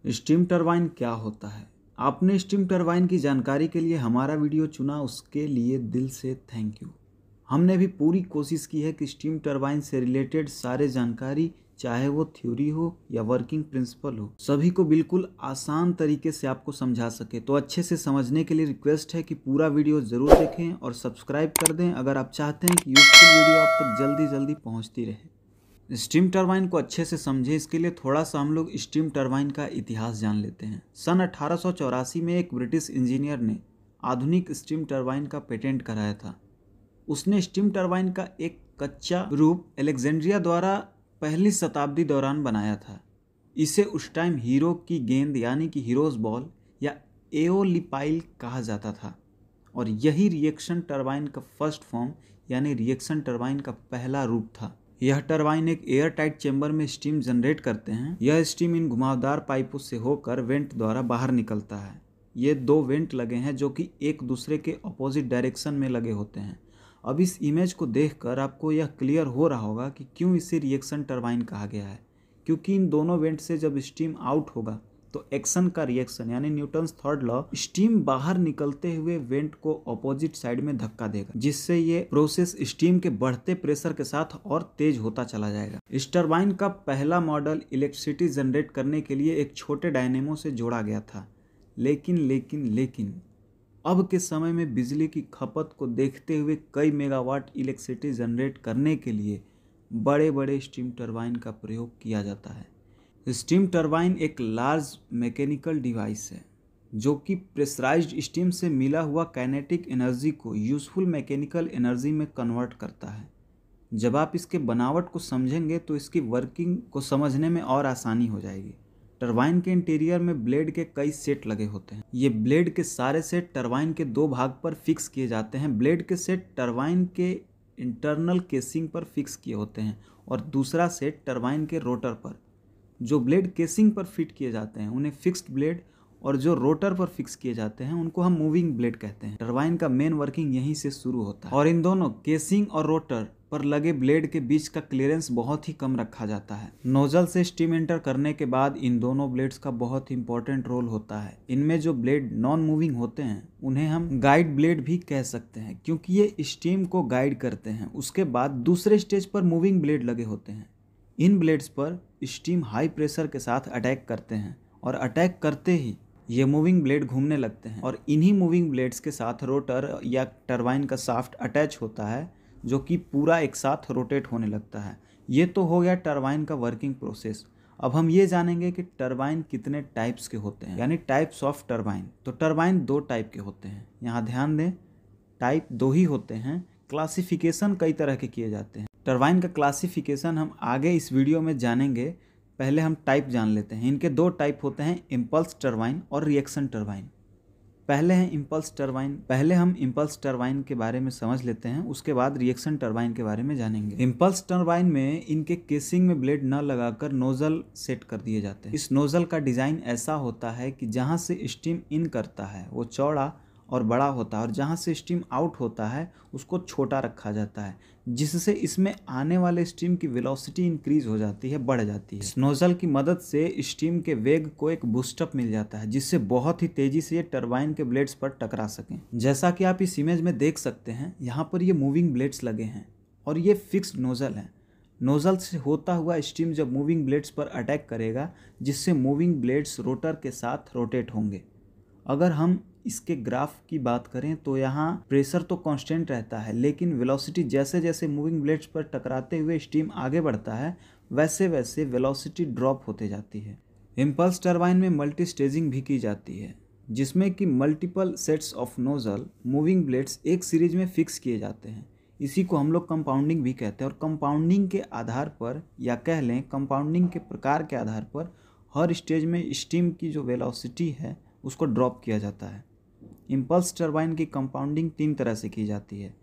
Steam turbine क्या होता है? आपने स्टीम टरबाइन की जानकारी के लिए हमारा वीडियो चुना, उसके लिए दिल से थैंक यू। हमने भी पूरी कोशिश की है कि स्टीम टरबाइन से रिलेटेड सारे जानकारी, चाहे वो थ्योरी हो या वर्किंग प्रिंसिपल हो, सभी को बिल्कुल आसान तरीके से आपको समझा सके। तो अच्छे से समझने के लिए रिक्वेस्ट है कि पूरा वीडियो ज़रूर देखें और सब्सक्राइब कर दें अगर आप चाहते हैं कि यूजफुल वीडियो आप तक जल्दी जल्दी पहुँचती रहे। स्टीम टरबाइन को अच्छे से समझे, इसके लिए थोड़ा सा हम लोग स्टीम टरबाइन का इतिहास जान लेते हैं। सन 1884 में एक ब्रिटिश इंजीनियर ने आधुनिक स्टीम टरबाइन का पेटेंट कराया था। उसने स्टीम टरबाइन का एक कच्चा रूप अलेक्जेंड्रिया द्वारा पहली शताब्दी दौरान बनाया था। इसे उस टाइम हीरो की गेंद यानी कि हीरोज बॉल या एओलिपाइल कहा जाता था, और यही रिएक्शन टरबाइन का फर्स्ट फॉर्म यानी रिएक्शन टरबाइन का पहला रूप था। यह टरबाइन एक एयर टाइट चेंबर में स्टीम जनरेट करते हैं। यह स्टीम इन घुमावदार पाइपों से होकर वेंट द्वारा बाहर निकलता है। ये दो वेंट लगे हैं जो कि एक दूसरे के अपोजिट डायरेक्शन में लगे होते हैं। अब इस इमेज को देखकर आपको यह क्लियर हो रहा होगा कि क्यों इसे रिएक्शन टरबाइन कहा गया है, क्योंकि इन दोनों वेंट से जब स्टीम आउट होगा तो एक्शन का रिएक्शन यानी न्यूटन्स थर्ड लॉ स्टीम बाहर निकलते हुए वेंट को अपोजिट साइड में धक्का देगा, जिससे ये प्रोसेस स्टीम के बढ़ते प्रेशर के साथ और तेज होता चला जाएगा। इस टरबाइन का पहला मॉडल इलेक्ट्रिसिटी जनरेट करने के लिए एक छोटे डायनेमो से जोड़ा गया था, लेकिन अब के समय में बिजली की खपत को देखते हुए कई मेगावाट इलेक्ट्रिसिटी जनरेट करने के लिए बड़े बड़े स्टीम टरबाइन का प्रयोग किया जाता है। स्टीम टरबाइन एक लार्ज मैकेनिकल डिवाइस है जो कि प्रेशराइज्ड स्टीम से मिला हुआ काइनेटिक एनर्जी को यूजफुल मैकेनिकल एनर्जी में कन्वर्ट करता है। जब आप इसके बनावट को समझेंगे तो इसकी वर्किंग को समझने में और आसानी हो जाएगी। टरबाइन के इंटीरियर में ब्लेड के कई सेट लगे होते हैं। ये ब्लेड के सारे सेट टरबाइन के दो भाग पर फिक्स किए जाते हैं। ब्लेड के सेट टरबाइन के इंटरनल केसिंग पर फिक्स किए होते हैं और दूसरा सेट टरबाइन के रोटर पर। जो ब्लेड केसिंग पर फिट किए जाते हैं उन्हें फिक्स्ड ब्लेड, और जो रोटर पर फिक्स किए जाते हैं उनको हम मूविंग ब्लेड कहते हैं। टरबाइन का मेन वर्किंग यहीं से शुरू होता है और इन दोनों केसिंग और रोटर पर लगे ब्लेड के बीच का क्लियरेंस बहुत ही कम रखा जाता है। नोजल से स्टीम एंटर करने के बाद इन दोनों ब्लेड्स का बहुत इंपॉर्टेंट रोल होता है। इनमें जो ब्लेड नॉन मूविंग होते हैं उन्हें हम गाइड ब्लेड भी कह सकते हैं, क्योंकि ये स्टीम को गाइड करते हैं। उसके बाद दूसरे स्टेज पर मूविंग ब्लेड लगे होते हैं। इन ब्लेड्स पर स्टीम हाई प्रेशर के साथ अटैक करते हैं और अटैक करते ही ये मूविंग ब्लेड घूमने लगते हैं और इन्हीं मूविंग ब्लेड्स के साथ रोटर या टरबाइन का शाफ्ट अटैच होता है जो कि पूरा एक साथ रोटेट होने लगता है। ये तो हो गया टरबाइन का वर्किंग प्रोसेस। अब हम ये जानेंगे कि टरबाइन कितने टाइप्स के होते हैं, यानी टाइप्स ऑफ टरबाइन। तो टरबाइन दो टाइप के होते हैं, यहाँ ध्यान दें, टाइप दो ही होते हैं। क्लासिफिकेशन कई तरह के किए जाते हैं। टरबाइन का क्लासिफिकेशन हम आगे इस वीडियो में जानेंगे। पहले हम टाइप जान लेते हैं। इनके दो टाइप होते हैं, इम्पल्स टरबाइन और रिएक्शन टरबाइन। पहले हम इम्पल्स टरबाइन के बारे में समझ लेते हैं, उसके बाद रिएक्शन टरबाइन के बारे में जानेंगे। इम्पल्स टरबाइन में इनके केसिंग में ब्लेड न लगाकर नोजल सेट कर दिए जाते हैं। इस नोजल का डिज़ाइन ऐसा होता है कि जहाँ से स्टीम इन करता है वो चौड़ा और बड़ा होता है और जहाँ से स्टीम आउट होता है उसको छोटा रखा जाता है, जिससे इसमें आने वाले स्टीम की वेलोसिटी इंक्रीज हो जाती है, बढ़ जाती है। इस नोजल की मदद से स्टीम के वेग को एक बूस्टअप मिल जाता है, जिससे बहुत ही तेजी से ये टरबाइन के ब्लेड्स पर टकरा सकें। जैसा कि आप इस इमेज में देख सकते हैं, यहाँ पर ये मूविंग ब्लेड्स लगे हैं और ये फिक्स्ड नोजल है। नोजल से होता हुआ स्टीम जब मूविंग ब्लेड्स पर अटैक करेगा, जिससे मूविंग ब्लेड्स रोटर के साथ रोटेट होंगे। अगर हम इसके ग्राफ की बात करें तो यहाँ प्रेशर तो कांस्टेंट रहता है, लेकिन वेलोसिटी जैसे जैसे मूविंग ब्लेड्स पर टकराते हुए स्टीम आगे बढ़ता है वैसे वैसे वेलोसिटी ड्रॉप होते जाती है। इम्पल्स टरबाइन में मल्टी स्टेजिंग भी की जाती है, जिसमें कि multiple sets of nozzle moving blades एक सीरीज में फिक्स किए जाते हैं। इसी को हम लोग कंपाउंडिंग भी कहते हैं और कंपाउंडिंग के आधार पर, या कह लें कंपाउंडिंग के प्रकार के आधार पर, हर स्टेज में स्टीम की जो वेलोसिटी है उसको ड्रॉप किया जाता है। इम्पल्स टरबाइन की कंपाउंडिंग तीन तरह से की जाती है,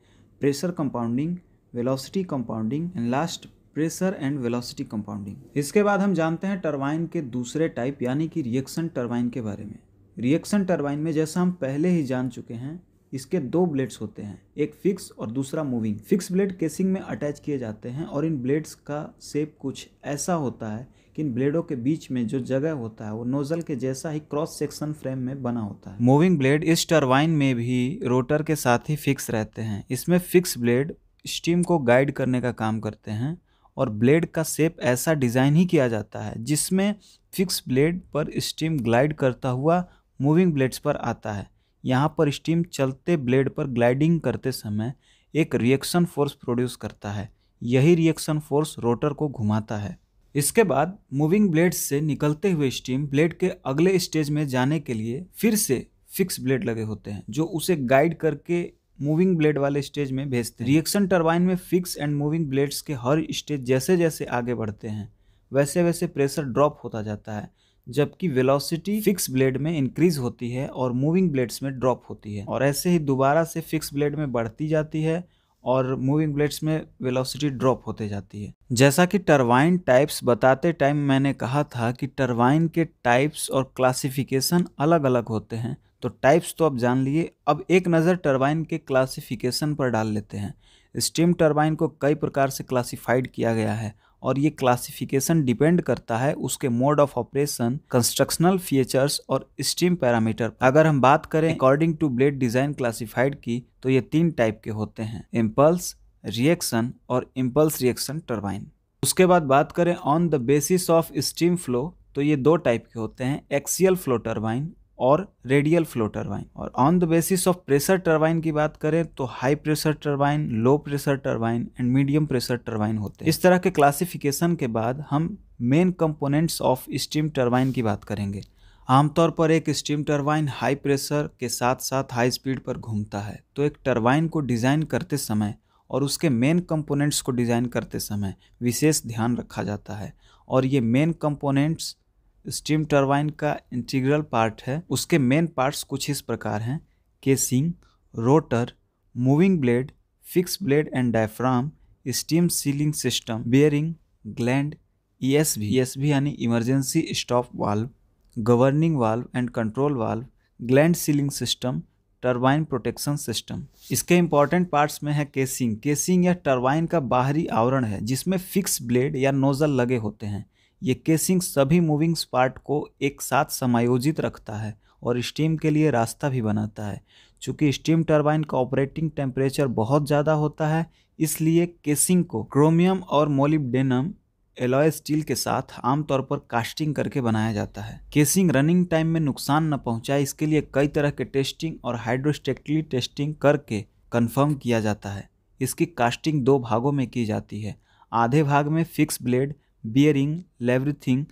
pressure compounding, velocity compounding and last pressure and velocity compounding. इसके बाद हम जानते हैं टरबाइन के दूसरे टाइप यानी कि रिएक्शन टरबाइन के बारे में। रिएक्शन टरबाइन में जैसा हम पहले ही जान चुके हैं, इसके दो ब्लेड्स होते हैं, एक फिक्स और दूसरा मूविंग। फिक्स ब्लेड केसिंग में अटैच किए जाते हैं और इन ब्लेड्स का शेप कुछ ऐसा होता है कि इन ब्लेडों के बीच में जो जगह होता है वो नोजल के जैसा ही क्रॉस सेक्शन फ्रेम में बना होता है। मूविंग ब्लेड इस टरबाइन में भी रोटर के साथ ही फिक्स रहते हैं। इसमें फिक्स ब्लेड स्टीम को गाइड करने का काम करते हैं और ब्लेड का शेप ऐसा डिज़ाइन ही किया जाता है जिसमें फिक्स ब्लेड पर स्टीम ग्लाइड करता हुआ मूविंग ब्लेड्स पर आता है। यहाँ पर स्टीम चलते ब्लेड पर ग्लाइडिंग करते समय एक रिएक्शन फोर्स प्रोड्यूस करता है। यही रिएक्शन फोर्स रोटर को घुमाता है। इसके बाद मूविंग ब्लेड्स से निकलते हुए स्टीम ब्लेड के अगले स्टेज में जाने के लिए फिर से फिक्स ब्लेड लगे होते हैं जो उसे गाइड करके मूविंग ब्लेड वाले स्टेज में भेजते हैं। रिएक्शन टरबाइन में फिक्स एंड मूविंग ब्लेड्स के हर स्टेज जैसे जैसे आगे बढ़ते हैं वैसे वैसे प्रेशर ड्रॉप होता जाता है, जबकि वेलोसिटी फिक्स ब्लेड में इंक्रीज होती है और मूविंग ब्लेड्स में ड्रॉप होती है, और ऐसे ही दोबारा से फिक्स ब्लेड में बढ़ती जाती है और मूविंग ब्लेड्स में वेलोसिटी ड्रॉप होते जाती है। जैसा कि टरबाइन टाइप्स बताते टाइम मैंने कहा था कि टरबाइन के टाइप्स और क्लासिफिकेशन अलग अलग होते हैं, तो टाइप्स तो अब जान लिए। अब एक नज़र टरबाइन के क्लासिफिकेशन पर डाल लेते हैं। स्टीम टरबाइन को कई प्रकार से क्लासिफाइड किया गया है और ये क्लासिफिकेशन डिपेंड करता है उसके mode of operation, constructional features और स्टीम पैरामीटर। अगर हम बात करें according to blade design classified की तो ये 3 टाइप के होते हैं, इम्पल्स, रिएक्शन और इम्पल्स रिएक्शन टरबाइन। उसके बाद बात करें on the basis of steam flow तो ये 2 टाइप के होते हैं, एक्सियल फ्लो टरबाइन और रेडियल फ्लो टरबाइन। और on the basis of pressure turbine की बात करें तो high pressure turbine, low pressure turbine and medium pressure turbine होते हैं। इस तरह के क्लासिफिकेशन के बाद हम main components of steam turbine की बात करेंगे। आमतौर पर एक स्टीम टरबाइन हाई प्रेशर के साथ साथ हाई स्पीड पर घूमता है, तो एक टरबाइन को डिज़ाइन करते समय और उसके मेन कंपोनेंट्स को डिज़ाइन करते समय विशेष ध्यान रखा जाता है। और ये मेन कंपोनेंट्स स्टीम टरबाइन का इंटीग्रल पार्ट है। उसके मेन पार्ट्स कुछ इस प्रकार हैं: casing, rotor, moving blade, fix blade and diaphragm, steam sealing system, bearing, gland, ESV यानी emergency stop valve, governing valve and control valve, gland sealing system, turbine protection system. इसके important parts में है casing. Casing या turbine का बाहरी आवरण है जिसमें फिक्स ब्लेड या नोजल लगे होते हैं। ये केसिंग सभी मूविंग पार्ट को एक साथ समायोजित रखता है और स्टीम के लिए रास्ता भी बनाता है। चूँकि स्टीम टरबाइन का ऑपरेटिंग टेम्परेचर बहुत ज़्यादा होता है, इसलिए केसिंग को क्रोमियम और मोलिब्डेनम एलॉय स्टील के साथ आमतौर पर कास्टिंग करके बनाया जाता है। केसिंग रनिंग टाइम में नुकसान न पहुंचाए इसके लिए कई तरह के टेस्टिंग और हाइड्रोस्टैटिकली टेस्टिंग करके कंफर्म किया जाता है। इसकी कास्टिंग 2 भागों में की जाती है। आधे भाग में फिक्स ब्लेड, बियरिंग, लेवरिथिंग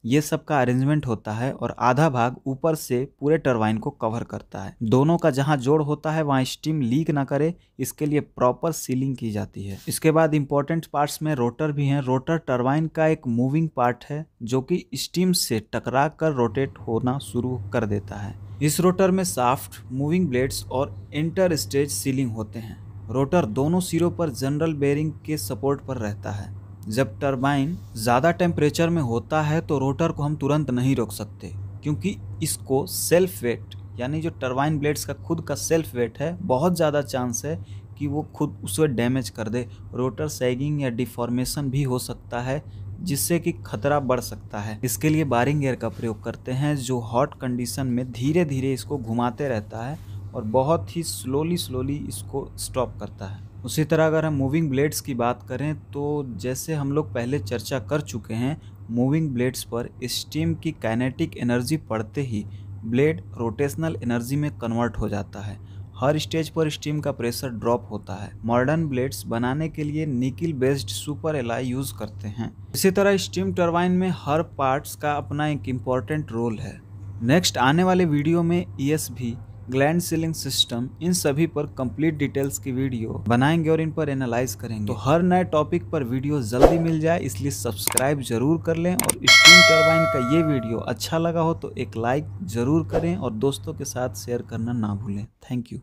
ये सब का अरेंजमेंट होता है और आधा भाग ऊपर से पूरे टरबाइन को कवर करता है। दोनों का जहां जोड़ होता है वहां स्टीम लीक ना करे, इसके लिए प्रॉपर सीलिंग की जाती है। इसके बाद इंपॉर्टेंट पार्ट्स में रोटर भी हैं। रोटर टरबाइन का एक मूविंग पार्ट है जो कि स्टीम से टकरा कर रोटेट होना शुरू कर देता है। इस रोटर में शाफ्ट, मूविंग ब्लेड्स और इंटर स्टेज सीलिंग होते हैं। रोटर दोनों सिरों पर जनरल बेयरिंग के सपोर्ट पर रहता है। जब टरबाइन ज़्यादा टेम्परेचर में होता है तो रोटर को हम तुरंत नहीं रोक सकते, क्योंकि इसको सेल्फ वेट यानी जो टरबाइन ब्लेड्स का खुद का सेल्फ वेट है, बहुत ज़्यादा चांस है कि वो खुद उसे डैमेज कर दे। रोटर सैगिंग या डिफॉर्मेशन भी हो सकता है जिससे कि खतरा बढ़ सकता है। इसके लिए बारिंग गियर का प्रयोग करते हैं जो हॉट कंडीशन में धीरे धीरे इसको घुमाते रहता है और बहुत ही स्लोली इसको स्टॉप करता है। उसी तरह अगर हम मूविंग ब्लेड्स की बात करें तो जैसे हम लोग पहले चर्चा कर चुके हैं, मूविंग ब्लेड्स पर स्टीम की काइनेटिक एनर्जी पड़ते ही ब्लेड रोटेशनल एनर्जी में कन्वर्ट हो जाता है। हर स्टेज पर स्टीम का प्रेशर ड्रॉप होता है। मॉडर्न ब्लेड्स बनाने के लिए nickel based super alloy use करते हैं। इसी तरह स्टीम टरबाइन में हर पार्ट्स का अपना एक इम्पॉर्टेंट रोल है। नेक्स्ट आने वाले वीडियो में ईएसवी, ग्लैंड सीलिंग सिस्टम, इन सभी पर कंप्लीट डिटेल्स की वीडियो बनाएंगे और इन पर एनालाइज करेंगे। तो हर नए टॉपिक पर वीडियो जल्दी मिल जाए इसलिए सब्सक्राइब जरूर कर लें, और स्टीम टरबाइन का ये वीडियो अच्छा लगा हो तो एक लाइक जरूर करें और दोस्तों के साथ शेयर करना ना भूलें। Thank you.